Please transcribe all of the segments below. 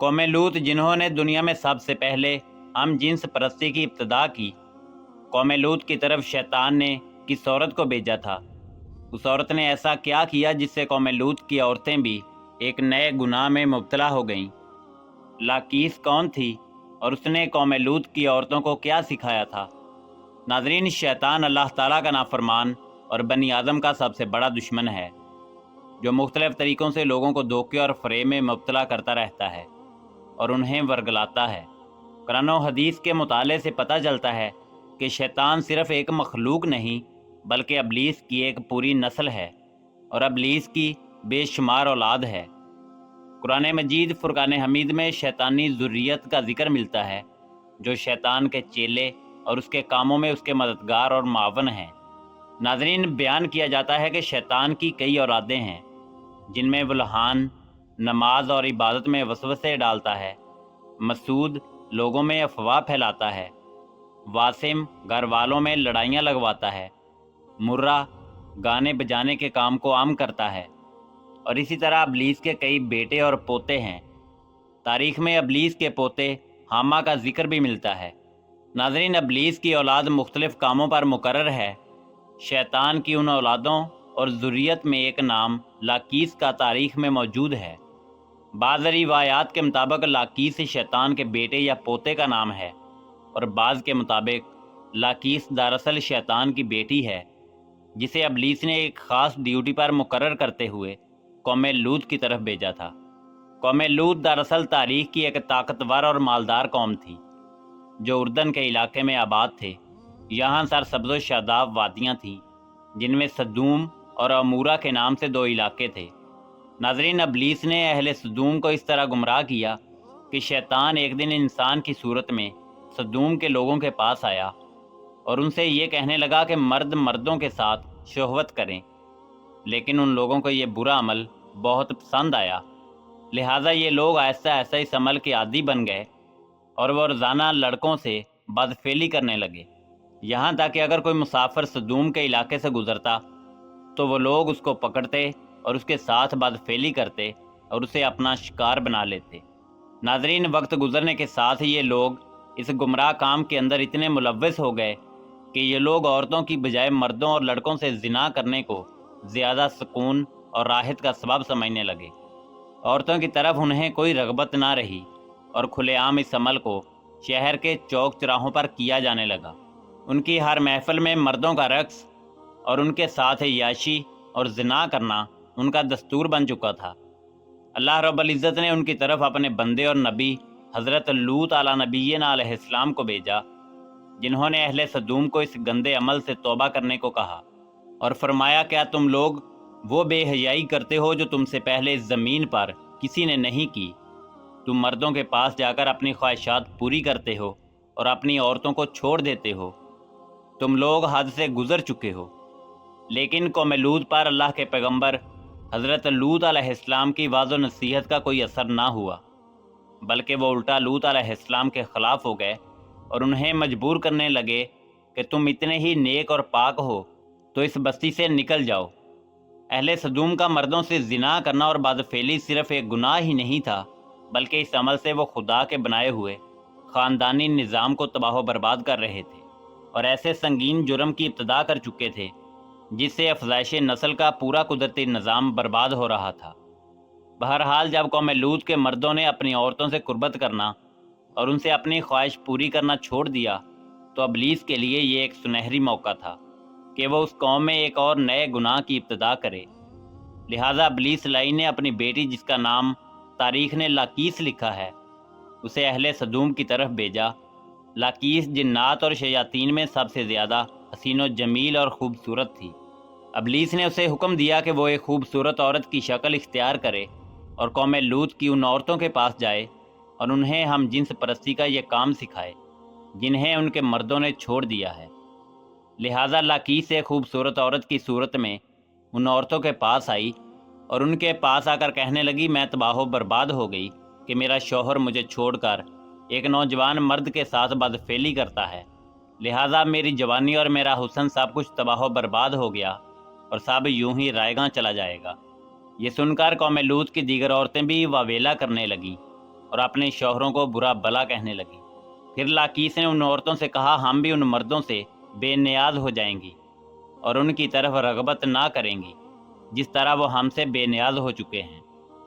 قوم لوط جنہوں نے دنیا میں سب سے پہلے ہم جنس پرستی کی ابتدا کی، قوم لوط کی طرف شیطان نے کس عورت کو بھیجا تھا؟ اس عورت نے ایسا کیا کیا جس سے قوم لوط کی عورتیں بھی ایک نئے گناہ میں مبتلا ہو گئیں؟ لاقیس کون تھی اور اس نے قوم لوط کی عورتوں کو کیا سکھایا تھا؟ ناظرین، شیطان اللہ تعالیٰ کا نافرمان اور بنی آدم کا سب سے بڑا دشمن ہے، جو مختلف طریقوں سے لوگوں کو دھوکے اور فریب میں مبتلا کرتا رہتا ہے اور انہیں ورگلاتا ہے۔ قرآن و حدیث کے مطالعے سے پتہ چلتا ہے کہ شیطان صرف ایک مخلوق نہیں بلکہ ابلیس کی ایک پوری نسل ہے اور ابلیس کی بے شمار اولاد ہے۔ قرآن مجید فرقان حمید میں شیطانی ذریت کا ذکر ملتا ہے، جو شیطان کے چیلے اور اس کے کاموں میں اس کے مددگار اور معاون ہیں۔ ناظرین، بیان کیا جاتا ہے کہ شیطان کی کئی اولادیں ہیں، جن میں بلحان نماز اور عبادت میں وسوسے ڈالتا ہے، مسعود لوگوں میں افواہ پھیلاتا ہے، واسم گھر والوں میں لڑائیاں لگواتا ہے، مرہ گانے بجانے کے کام کو عام کرتا ہے، اور اسی طرح ابلیس کے کئی بیٹے اور پوتے ہیں۔ تاریخ میں ابلیس کے پوتے حامہ کا ذکر بھی ملتا ہے۔ ناظرین، ابلیس کی اولاد مختلف کاموں پر مقرر ہے۔ شیطان کی ان اولادوں اور ذریت میں ایک نام لاقیس کا تاریخ میں موجود ہے۔ بعض روایات کے مطابق لاقیس شیطان کے بیٹے یا پوتے کا نام ہے، اور بعض کے مطابق لاقیس دراصل شیطان کی بیٹی ہے، جسے ابلیس نے ایک خاص ڈیوٹی پر مقرر کرتے ہوئے قوم لوط کی طرف بھیجا تھا۔ قوم لوط دراصل تاریخ کی ایک طاقتور اور مالدار قوم تھی، جو اردن کے علاقے میں آباد تھے۔ یہاں سرسبز و شاداب وادیاں تھیں، جن میں سدوم اور عمورہ کے نام سے 2 علاقے تھے۔ ناظرین، ابلیس نے اہل سدوم کو اس طرح گمراہ کیا کہ شیطان ایک دن انسان کی صورت میں سدوم کے لوگوں کے پاس آیا اور ان سے یہ کہنے لگا کہ مرد مردوں کے ساتھ شہوت کریں، لیکن ان لوگوں کو یہ برا عمل بہت پسند آیا، لہٰذا یہ لوگ آہستہ آہستہ اس عمل کے عادی بن گئے اور وہ روزانہ لڑکوں سے بدفعلی کرنے لگے، یہاں تک کہ اگر کوئی مسافر سدوم کے علاقے سے گزرتا تو وہ لوگ اس کو پکڑتے اور اس کے ساتھ بدفعلی کرتے اور اسے اپنا شکار بنا لیتے۔ ناظرین، وقت گزرنے کے ساتھ یہ لوگ اس گمراہ کام کے اندر اتنے ملوث ہو گئے کہ یہ لوگ عورتوں کی بجائے مردوں اور لڑکوں سے زنا کرنے کو زیادہ سکون اور راحت کا سبب سمجھنے لگے۔ عورتوں کی طرف انہیں کوئی رغبت نہ رہی اور کھلے عام اس عمل کو شہر کے چوک چراہوں پر کیا جانے لگا۔ ان کی ہر محفل میں مردوں کا رقص اور ان کے ساتھ عیاشی اور زنا کرنا ان کا دستور بن چکا تھا۔ اللہ رب العزت نے ان کی طرف اپنے بندے اور نبی حضرت لوط علیہ نبینا علیہ السلام کو بھیجا، جنہوں نے اہل سدوم کو اس گندے عمل سے توبہ کرنے کو کہا اور فرمایا، کیا تم لوگ وہ بے حیائی کرتے ہو جو تم سے پہلے اس زمین پر کسی نے نہیں کی؟ تم مردوں کے پاس جا کر اپنی خواہشات پوری کرتے ہو اور اپنی عورتوں کو چھوڑ دیتے ہو۔ تم لوگ حد سے گزر چکے ہو۔ لیکن قوم لوط پر اللہ کے پیغمبر حضرت لوط علیہ السلام کی واضح و نصیحت کا کوئی اثر نہ ہوا، بلکہ وہ الٹا لوط علیہ السلام کے خلاف ہو گئے اور انہیں مجبور کرنے لگے کہ تم اتنے ہی نیک اور پاک ہو تو اس بستی سے نکل جاؤ۔ اہل سدوم کا مردوں سے زنا کرنا اور بدفعلی صرف ایک گناہ ہی نہیں تھا، بلکہ اس عمل سے وہ خدا کے بنائے ہوئے خاندانی نظام کو تباہ و برباد کر رہے تھے اور ایسے سنگین جرم کی ابتدا کر چکے تھے جس سے افزائش نسل کا پورا قدرتی نظام برباد ہو رہا تھا۔ بہرحال، جب قوم لوط کے مردوں نے اپنی عورتوں سے قربت کرنا اور ان سے اپنی خواہش پوری کرنا چھوڑ دیا تو ابلیس کے لیے یہ ایک سنہری موقع تھا کہ وہ اس قوم میں ایک اور نئے گناہ کی ابتدا کرے۔ لہٰذا ابلیس لعین نے اپنی بیٹی، جس کا نام تاریخ نے لاقیس لکھا ہے، اسے اہل سدوم کی طرف بھیجا۔ لاقیس جنات اور شیاطین میں سب سے زیادہ حسین و جمیل اور خوبصورت تھی۔ ابلیس نے اسے حکم دیا کہ وہ ایک خوبصورت عورت کی شکل اختیار کرے اور قوم لوط کی ان عورتوں کے پاس جائے اور انہیں ہم جنس پرستی کا یہ کام سکھائے جنہیں ان کے مردوں نے چھوڑ دیا ہے۔ لہٰذا لاقیس ایک خوبصورت عورت کی صورت میں ان عورتوں کے پاس آئی اور ان کے پاس آ کر کہنے لگی، میں تباہ و برباد ہو گئی کہ میرا شوہر مجھے چھوڑ کر ایک نوجوان مرد کے ساتھ بدفعلی کرتا ہے، لہٰذا میری جوانی اور میرا حسن سب کچھ تباہ و برباد ہو گیا اور سب یوں ہی رائیگاں چلا جائے گا۔ یہ سن کر قوم لوط کی دیگر عورتیں بھی واویلا کرنے لگیں اور اپنے شوہروں کو برا بلا کہنے لگیں۔ پھر لاکیس نے ان عورتوں سے کہا، ہم بھی ان مردوں سے بے نیاز ہو جائیں گی اور ان کی طرف رغبت نہ کریں گی جس طرح وہ ہم سے بے نیاز ہو چکے ہیں۔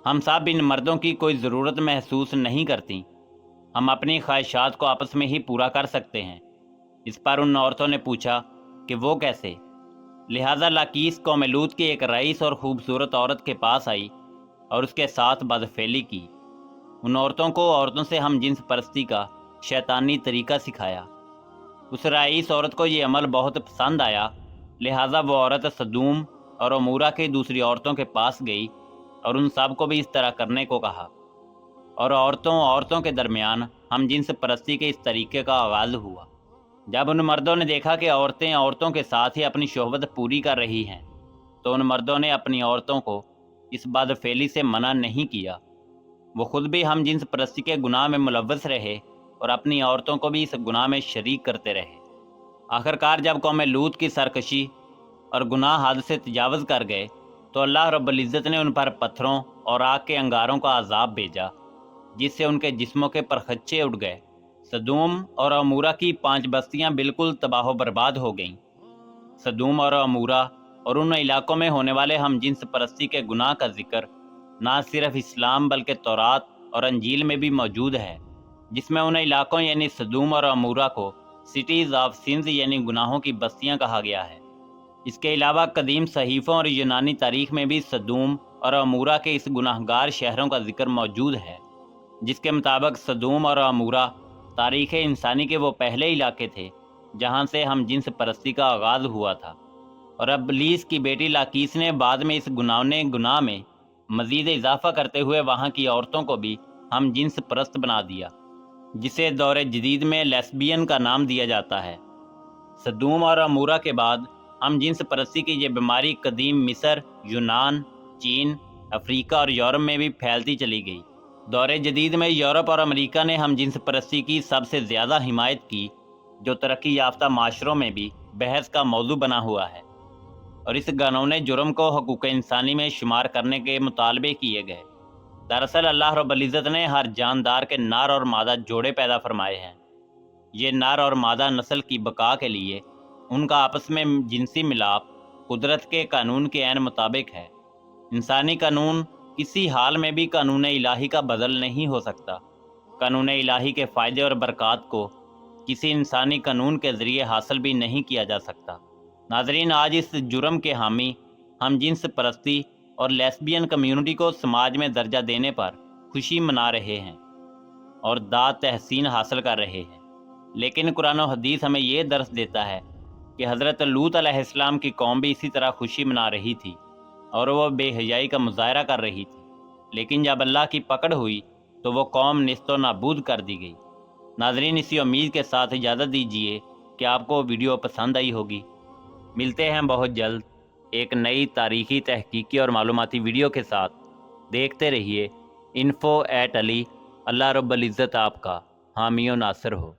ہم سب ان مردوں کی کوئی ضرورت محسوس نہیں کرتی، ہم اپنی خواہشات کو آپس میں ہی پورا کر سکتے ہیں۔ اس پر ان عورتوں نے پوچھا کہ وہ کیسے؟ لہذا لاکیس قوم لوط کی ایک رئیس اور خوبصورت عورت کے پاس آئی اور اس کے ساتھ بدفعلی کی۔ ان عورتوں کو عورتوں سے ہم جنس پرستی کا شیطانی طریقہ سکھایا۔ اس رئیس عورت کو یہ عمل بہت پسند آیا، لہٰذا وہ عورت سدوم اور عمورہ کی دوسری عورتوں کے پاس گئی اور ان سب کو بھی اس طرح کرنے کو کہا، اور عورتوں کے درمیان ہم جنس پرستی کے اس طریقے کا آغاز ہوا۔ جب ان مردوں نے دیکھا کہ عورتیں عورتوں کے ساتھ ہی اپنی شہوت پوری کر رہی ہیں تو ان مردوں نے اپنی عورتوں کو اس بدفعلی سے منع نہیں کیا۔ وہ خود بھی ہم جنس پرستی کے گناہ میں ملوث رہے اور اپنی عورتوں کو بھی اس گناہ میں شریک کرتے رہے۔ آخرکار جب قوم لوط کی سرکشی اور گناہ حد سے تجاوز کر گئے تو اللہ رب العزت نے ان پر پتھروں اور آگ کے انگاروں کا عذاب بھیجا جس سے ان کے جسموں کے پرخچے اٹھ گئے۔ سدوم اور عمورہ کی 5 بستیاں بالکل تباہ و برباد ہو گئیں۔ سدوم اور عمورہ اور ان علاقوں میں ہونے والے ہم جنس پرستی کے گناہ کا ذکر نہ صرف اسلام بلکہ تورات اور انجیل میں بھی موجود ہے، جس میں ان علاقوں یعنی سدوم اور عمورہ کو سٹیز آف سنز یعنی گناہوں کی بستیاں کہا گیا ہے۔ اس کے علاوہ قدیم صحیفوں اور یونانی تاریخ میں بھی سدوم اور عمورہ کے اس گناہگار شہروں کا ذکر موجود ہے، جس کے مطابق سدوم اور عمورہ تاریخ انسانی کے وہ پہلے علاقے تھے جہاں سے ہم جنس پرستی کا آغاز ہوا تھا، اور ابلیس کی بیٹی لاکیس نے بعد میں اس گناہنے گناہ میں مزید اضافہ کرتے ہوئے وہاں کی عورتوں کو بھی ہم جنس پرست بنا دیا، جسے دور جدید میں لیسبین کا نام دیا جاتا ہے۔ سدوم اور عمورہ کے بعد ہم جنس پرستی کی یہ بیماری قدیم مصر، یونان، چین، افریقہ اور یورپ میں بھی پھیلتی چلی گئی۔ دور جدید میں یورپ اور امریکہ نے ہم جنس پرستی کی سب سے زیادہ حمایت کی، جو ترقی یافتہ معاشروں میں بھی بحث کا موضوع بنا ہوا ہے، اور اس قانون جرم کو حقوق انسانی میں شمار کرنے کے مطالبے کیے گئے۔ دراصل اللہ رب العزت نے ہر جاندار کے نر اور مادہ جوڑے پیدا فرمائے ہیں۔ یہ نر اور مادہ نسل کی بقا کے لیے ان کا آپس میں جنسی ملاپ قدرت کے قانون کے عین مطابق ہے۔ انسانی قانون کسی حال میں بھی قانون الہی کا بدل نہیں ہو سکتا۔ قانون الہی کے فائدے اور برکات کو کسی انسانی قانون کے ذریعے حاصل بھی نہیں کیا جا سکتا۔ ناظرین، آج اس جرم کے حامی ہم جنس پرستی اور لیسبین کمیونٹی کو سماج میں درجہ دینے پر خوشی منا رہے ہیں اور داد تحسین حاصل کر رہے ہیں، لیکن قرآن و حدیث ہمیں یہ درس دیتا ہے کہ حضرت لوط علیہ السلام کی قوم بھی اسی طرح خوشی منا رہی تھی اور وہ بے حیائی کا مظاہرہ کر رہی تھی، لیکن جب اللہ کی پکڑ ہوئی تو وہ قوم نیست و نابود کر دی گئی۔ ناظرین، اسی امید کے ساتھ اجازت دیجیے کہ آپ کو ویڈیو پسند آئی ہوگی۔ ملتے ہیں بہت جلد ایک نئی تاریخی، تحقیقی اور معلوماتی ویڈیو کے ساتھ۔ دیکھتے رہیے info@ali۔ اللہ رب العزت آپ کا حامی و ناصر ہو۔